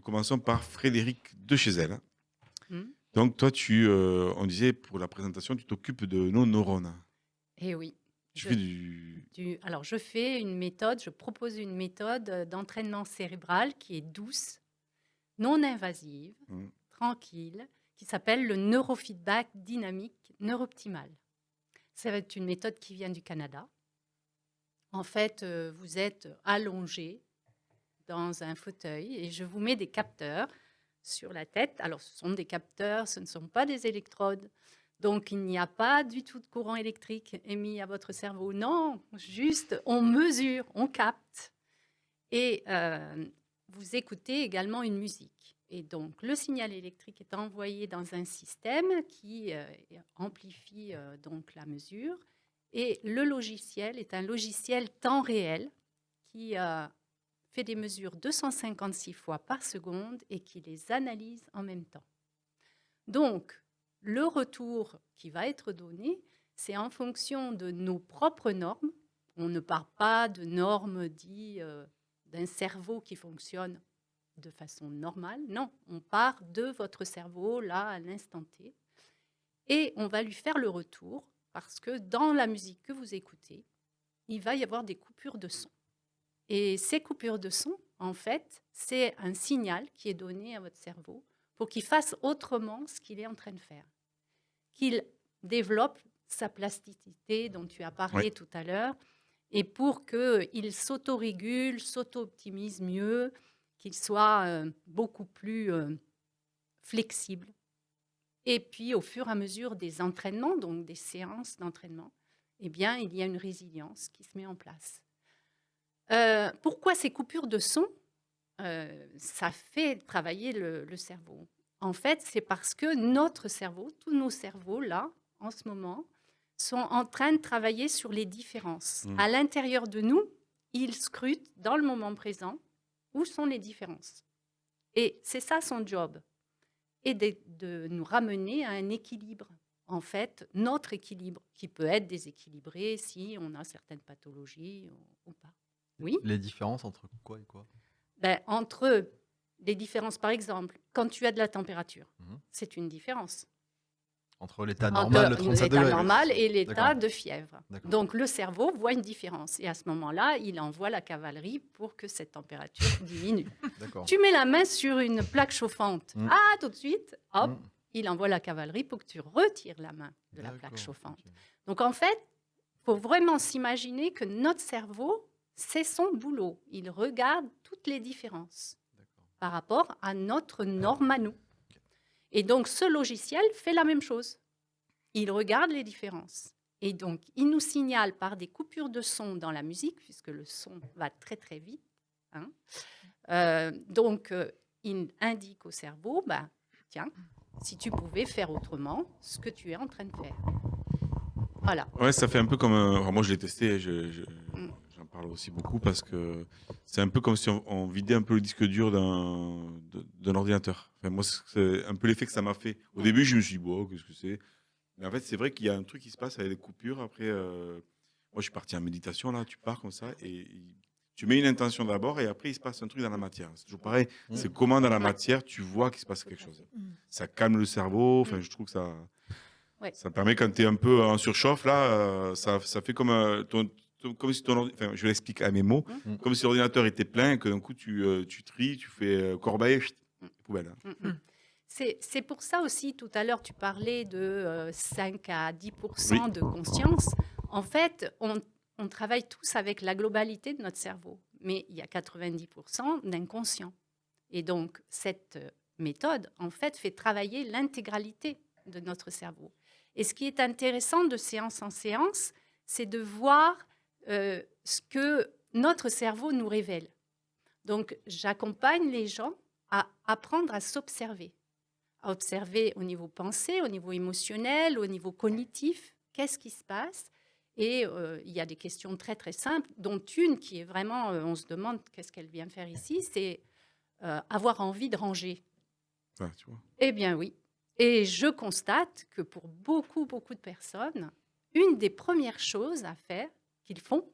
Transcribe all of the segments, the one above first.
nous commençons par Frédéric de chez elle. Mmh. Donc, toi, on disait pour la présentation, tu t'occupes de nos neurones. Et oui, Tu je fais du. alors je fais une méthode, je propose une méthode, d'entraînement cérébral qui est douce, non invasive, Hmm. tranquille, qui s'appelle le neurofeedback dynamique neurooptimal. Ça va être une méthode qui vient du Canada. En fait, vous êtes allongé dans un fauteuil et je vous mets des capteurs sur la tête. Alors, ce sont des capteurs, ce ne sont pas des électrodes. Donc, il n'y a pas du tout de courant électrique émis à votre cerveau. Non, juste on mesure, on capte. Et vous écoutez également une musique. Et donc, le signal électrique est envoyé dans un système qui amplifie donc la mesure. Et le logiciel est un logiciel temps réel qui fait des mesures 256 fois par seconde et qui les analyse en même temps. Donc, le retour qui va être donné, c'est en fonction de nos propres normes. On ne part pas de normes dites d'un cerveau qui fonctionne de façon normale. Non, on part de votre cerveau là à l'instant T et on va lui faire le retour parce que dans la musique que vous écoutez, il va y avoir des coupures de son. Et ces coupures de son, en fait, c'est un signal qui est donné à votre cerveau pour qu'il fasse autrement ce qu'il est en train de faire, qu'il développe sa plasticité dont tu as Ouais. parlé tout à l'heure, et pour qu'il s'autorégule, s'auto-optimise mieux, qu'il soit beaucoup plus flexible. Et puis, au fur et à mesure des entraînements, donc des séances d'entraînement, eh bien, il y a une résilience qui se met en place. Pourquoi ces coupures de son ça fait travailler le cerveau. En fait, c'est parce que notre cerveau, tous nos cerveaux, là, en ce moment, sont en train de travailler sur les différences. Hmm. À l'intérieur de nous, ils scrutent dans le moment présent où sont les différences. Et c'est ça son job, et de nous ramener à un équilibre. En fait, notre équilibre, qui peut être déséquilibré si on a certaines pathologies ou pas. Oui. Les différences entre quoi et quoi? Entre les différences, par exemple, quand tu as de la température, Mmh. c'est une différence Entre l'état normal, le entre 37 l'état degrés? normal et l'état D'accord, de fièvre. d'accord. Donc, le cerveau voit une différence. Et à ce moment-là, il envoie la cavalerie pour que cette température diminue. D'accord. Tu mets la main sur une plaque chauffante. Mmh. Ah, tout de suite, hop, Mmh. il envoie la cavalerie pour que tu retires la main de la plaque D'accord, chauffante. OK. Donc, en fait, il faut vraiment s'imaginer que notre cerveau, c'est son boulot. Il regarde toutes les différences D'accord. par rapport à notre norme à nous. Et donc, ce logiciel fait la même chose. Il regarde les différences. Et donc, il nous signale par des coupures de son dans la musique, puisque le son va très très vite. Hein. Il indique au cerveau, tiens, si tu pouvais faire autrement ce que tu es en train de faire. Voilà. Ouais, ça fait un peu comme. Alors moi, je l'ai testé, Mm. j'en parle aussi beaucoup parce que c'est un peu comme si on vidait un peu le disque dur d'un ordinateur. Enfin, moi, c'est un peu l'effet que ça m'a fait. Au début, je me suis dit, bon, qu'est-ce que c'est? Mais en fait, c'est vrai qu'il y a un truc qui se passe avec les coupures. Après, moi, je suis parti en méditation, là, tu pars comme ça et tu mets une intention d'abord et après, il se passe un truc dans la matière. C'est toujours pareil. Mm. C'est comment dans la Ouais. matière, tu vois qu'il se passe Tout quelque à chose. fait. Ça calme le cerveau. Enfin, Mm. je trouve que ça. Ouais. Ça permet quand tu es un peu en surchauffe, là, ça fait comme, comme si enfin, je l'explique à mes mots, Mm. comme si l'ordinateur était plein et que d'un coup tu tries, tu fais corbeille, Mm. poubelle. Hein. Mm, mm. C'est pour ça aussi, tout à l'heure, tu parlais de 5 à 10% Oui. de conscience. En fait, on travaille tous avec la globalité de notre cerveau, mais il y a 90% d'inconscient. Et donc, cette méthode, en fait, fait travailler l'intégralité de notre cerveau. Et ce qui est intéressant de séance en séance, c'est de voir ce que notre cerveau nous révèle. Donc, j'accompagne les gens à apprendre à s'observer, à observer au niveau pensée, au niveau émotionnel, au niveau cognitif, qu'est-ce qui se passe. Et il y a des questions très très simples, dont une qui est vraiment, on se demande qu'est-ce qu'elle vient faire ici, c'est avoir envie de ranger. Ouais, tu vois. Eh bien oui. Et je constate que pour beaucoup, beaucoup de personnes, une des premières choses à faire qu'ils font,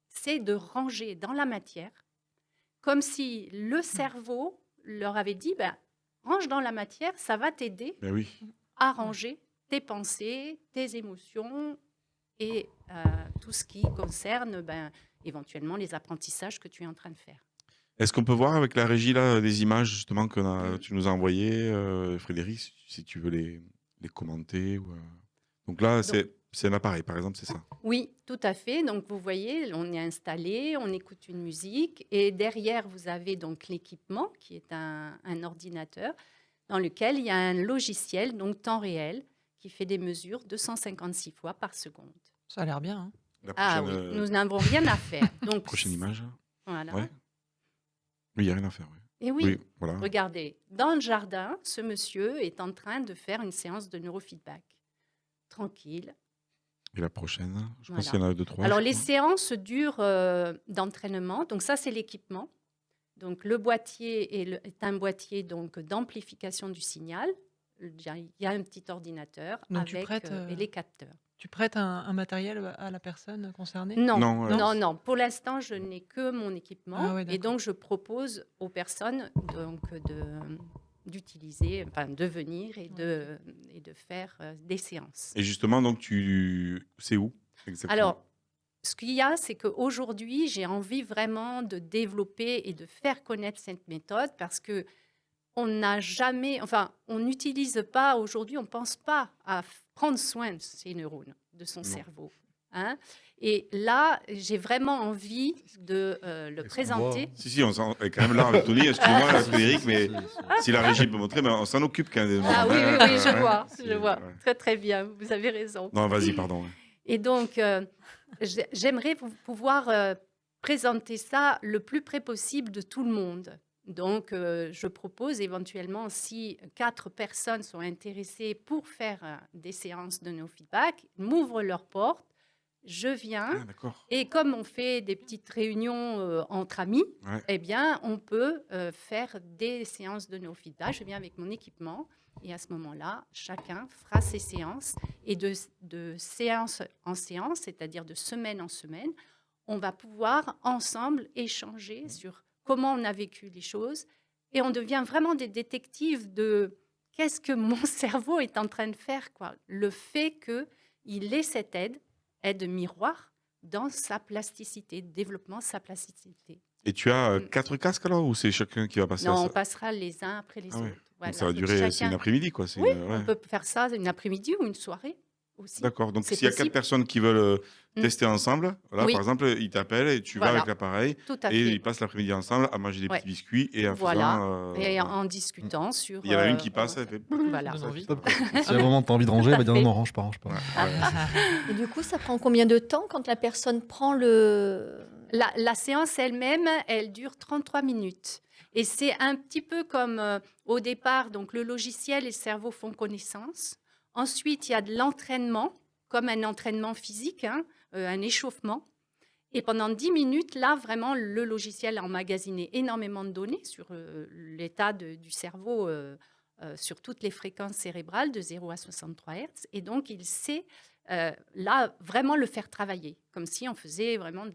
c'est de ranger dans la matière, comme si le cerveau leur avais dit, ben, range dans la matière, ça va t'aider Ben oui. à ranger tes pensées, tes émotions et tout ce qui concerne éventuellement les apprentissages que tu es en train de faire. Est-ce qu'on peut voir avec la régie là, des images justement que Mm. tu nous as envoyées, Frédéric, si tu veux les commenter Donc là, Donc, c'est un appareil, par exemple, c'est ça. oui, tout à fait. Donc, vous voyez, on est installé, on écoute une musique et derrière, vous avez donc l'équipement qui est un ordinateur dans lequel il y a un logiciel, donc temps réel, qui fait des mesures 256 fois par seconde. Ça a l'air bien. Hein. La Ah prochaine, oui, nous n'avons rien à faire. Donc, prochaine image. Voilà. Ouais. Oui, il n'y a rien à faire. Ouais. Et oui, Oui, voilà. regardez, dans le jardin, ce monsieur est en train de faire une séance de neurofeedback. Tranquille. Et la prochaine, je pense Voilà. qu'il y en a 2, 3. Alors, les séances durent d'entraînement. Donc, ça, c'est l'équipement. Donc, le boîtier est un boîtier donc d'amplification du signal. Il y a un petit ordinateur Donc, tu avec prêtes, et les capteurs. Tu prêtes un matériel à la personne concernée? Non, Non, non, non. Pour l'instant, je n'ai que mon équipement. Ah ouais, Et d'accord. donc, je propose aux personnes donc, d'utiliser, enfin, de venir et de faire des séances. Et justement, donc, c'est où exactement? Alors, ce qu'il y a, c'est qu'aujourd'hui, j'ai envie vraiment de développer et de faire connaître cette méthode parce que on n'a jamais, enfin, on n'utilise pas aujourd'hui, on ne pense pas à prendre soin de ses neurones, de son Non. cerveau. Hein. Et là, j'ai vraiment envie de le Est-ce qu'on voit, présenter. hein Si, on est quand même là avec Tony. Excuse-moi, Frédéric, mais Si. si la régie peut montrer, mais on s'en occupe quand même. Ah oui, oui, oui, je Ouais, vois, c'est- je vois. ouais. Très, très bien, vous avez raison. Non, vas-y, pardon. Et donc, j'aimerais pouvoir présenter ça le plus près possible de tout le monde. Donc, je propose éventuellement, si 4 personnes sont intéressées pour faire des séances de neurofeedback, m'ouvrent leurs portes, je viens. Ah, d'accord. Et comme on fait des petites réunions entre amis, Ouais. eh bien, on peut faire des séances de neurofeedback. Je viens avec mon équipement et à ce moment-là, chacun fera ses séances. Et de séance en séance, c'est-à-dire de semaine en semaine, on va pouvoir ensemble échanger sur comment on a vécu les choses. Et on devient vraiment des détectives de qu'est-ce que mon cerveau est en train de faire, quoi. Le fait qu'il ait cette aide miroir dans sa plasticité, développement de sa plasticité. Et tu as 4 casques alors ou c'est chacun qui va passer à Non, on ça? passera les uns après les Ah ouais. autres. Donc Voilà. ça va Donc durer, c'est chacun- une après-midi quoi. Oui, ouais. on peut faire ça une après-midi ou une soirée aussi. D'accord. Donc C'est s'il y a 4 possible. personnes qui veulent Mm. tester ensemble, là Oui. par exemple, ils t'appellent et tu vas Voilà. avec l'appareil Tout à et fait. ils passent l'après-midi ensemble à manger des Ouais. petits biscuits et en Voilà. faisant. Et Voilà. en discutant sur... Il y en a une qui passe, elle fait. Voilà. Donne envie. Top, quoi. Si à un moment tu as envie de ranger, Tout à bah dire fait. non, non, range pas, range pas. Ouais, Ah. ouais. Et du coup, ça prend combien de temps quand la personne prend le... La séance elle-même, elle dure 33 minutes. Et c'est un petit peu comme au départ, donc le logiciel et le cerveau font connaissance. Ensuite, il y a de l'entraînement, comme un entraînement physique, hein, un échauffement. Et pendant 10 minutes, là, vraiment, le logiciel a emmagasiné énormément de données sur l'état du cerveau, sur toutes les fréquences cérébrales de 0 à 63 Hz. Et donc, il sait, là, vraiment le faire travailler, comme si on faisait vraiment de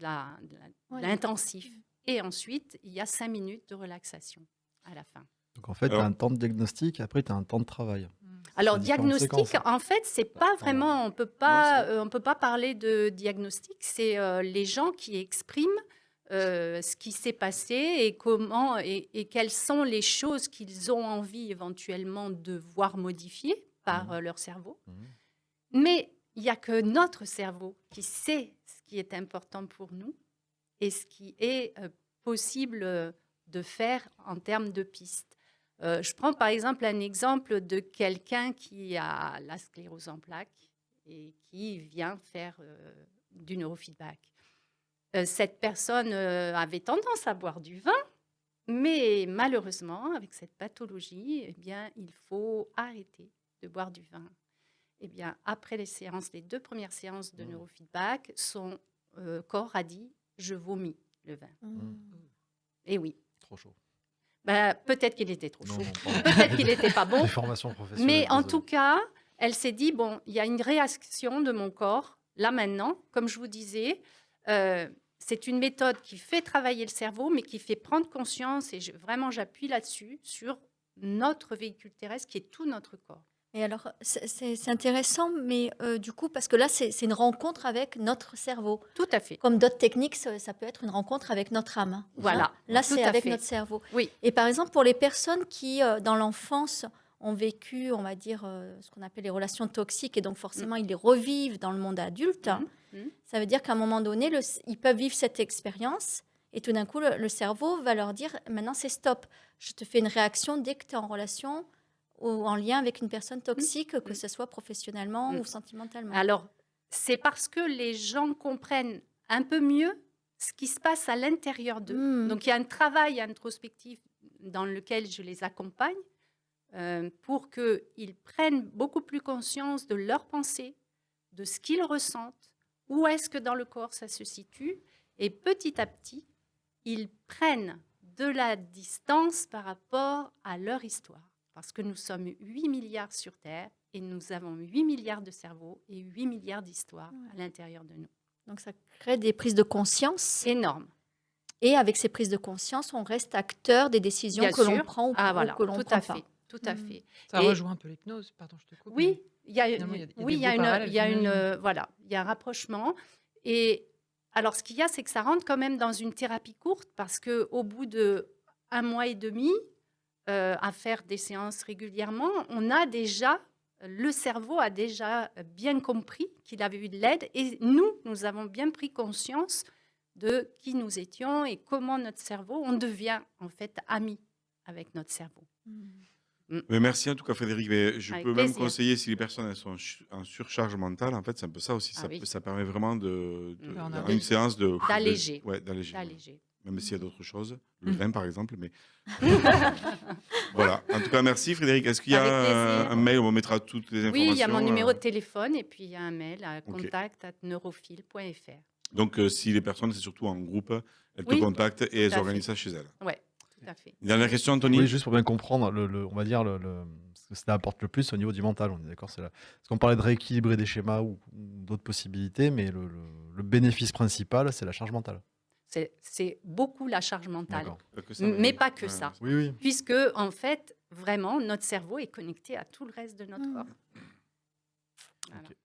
Ouais. l'intensif. Et ensuite, il y a 5 minutes de relaxation à la fin. Donc en fait, tu Alors- as un temps de diagnostic, après tu as un temps de travail. Alors, C'est différentes diagnostic, séquences. en fait, c'est pas Pardon. vraiment, on peut pas parler de diagnostic, c'est les gens qui expriment ce qui s'est passé et comment et quelles sont les choses qu'ils ont envie éventuellement de voir modifiées par leur cerveau. Mhm. Mais il n'y a que notre cerveau qui sait ce qui est important pour nous et ce qui est possible de faire en termes de pistes. Je prends par exemple un exemple de quelqu'un qui a la sclérose en plaques et qui vient faire du neurofeedback. Cette personne avait tendance à boire du vin, mais malheureusement, avec cette pathologie, eh bien, il faut arrêter de boire du vin. Eh bien, après les séances, les 2 premières séances de neurofeedback, son corps a dit « je vomis le vin Mmh. ». Et oui, Trop chaud. ben, peut-être qu'il était trop Non, chaud, non, pardon. peut-être qu'il n'était pas bon, Les formations professionnelles. mais en désolé. tout cas, elle s'est dit « bon, il y a une réaction de mon corps, là maintenant, comme je vous disais, c'est une méthode qui fait travailler le cerveau, mais qui fait prendre conscience, et vraiment j'appuie là-dessus, sur notre véhicule terrestre qui est tout notre corps. Et alors, c'est intéressant, mais du coup, parce que là, c'est une rencontre avec notre cerveau. Tout à fait. Comme d'autres techniques, ça peut être une rencontre avec notre âme. Voilà. Là, Tout c'est à avec fait. notre cerveau. Oui. Et par exemple, pour les personnes qui, dans l'enfance, ont vécu, on va dire, ce qu'on appelle les relations toxiques, et donc forcément, ils les revivent dans le monde adulte, ça veut dire qu'à un moment donné, ils peuvent vivre cette expérience, et tout d'un coup, le cerveau va leur dire, maintenant, c'est stop. Je te fais une réaction dès que tu es en relation ou en lien avec une personne toxique, que ce soit professionnellement ou sentimentalement. Alors, c'est parce que les gens comprennent un peu mieux ce qui se passe à l'intérieur d'eux. Donc, il y a un travail introspectif dans lequel je les accompagne pour qu'ils prennent beaucoup plus conscience de leurs pensées, de ce qu'ils ressentent, où est-ce que dans le corps ça se situe, et petit à petit, ils prennent de la distance par rapport à leur histoire. Parce que nous sommes 8 milliards sur Terre et nous avons 8 milliards de cerveaux et 8 milliards d'histoires à l'intérieur de nous. Donc ça crée des prises de conscience. Énorme. Et avec ces prises de conscience, on reste acteur des décisions Bien que l'on sûr. prend ou Voilà, que l'on tout prend à pas. fait. Tout à fait. Ça Et- rejoint un peu l'hypnose, pardon, je te coupe. Oui, il y a, Finalement, il y a des oui, il y a beaux parallèles, il y a j'imagine. voilà, il y a un rapprochement. Et alors, ce qu'il y a, c'est que ça rentre quand même dans une thérapie courte parce que au bout de 1 mois et demi, à faire des séances régulièrement, le cerveau a déjà bien compris qu'il avait eu de l'aide et nous avons bien pris conscience de qui nous étions et comment notre cerveau, on devient en fait amis avec notre cerveau. Mais merci en tout cas, Frédéric. Mais je Avec peux même plaisir. conseiller si les personnes elles sont en surcharge mentale, en fait, c'est un peu ça aussi. Ah oui. Ça permet vraiment En dans alléger. une séance D'alléger. Ouais, d'alléger. Voilà. D'alléger. Même s'il y a d'autres choses, le vin par exemple. Mais voilà. En tout cas, merci Frédéric. Est-ce qu'il y a Avec plaisir. un mail où on mettra toutes les informations? Oui, il y a mon numéro de téléphone et puis il y a un mail à Ok. contact@neurophile.fr. Donc, si les personnes, c'est surtout en groupe, elles te Oui, contactent et elles à organisent fait. ça chez elles. Ouais, tout à fait. Une dernière question, Anthony? Oui, juste pour bien comprendre, on va dire, ce que ça apporte le plus au niveau du mental. On est d'accord, parce qu'on parlait de rééquilibrer des schémas ou d'autres possibilités, mais le bénéfice principal, c'est la charge mentale. C'est beaucoup la charge mentale, D'accord. Pas que ça, mais pas que ouais, ça. Oui, oui. Puisque, en fait, vraiment, notre cerveau est connecté à tout le reste de notre corps. Voilà. Ok.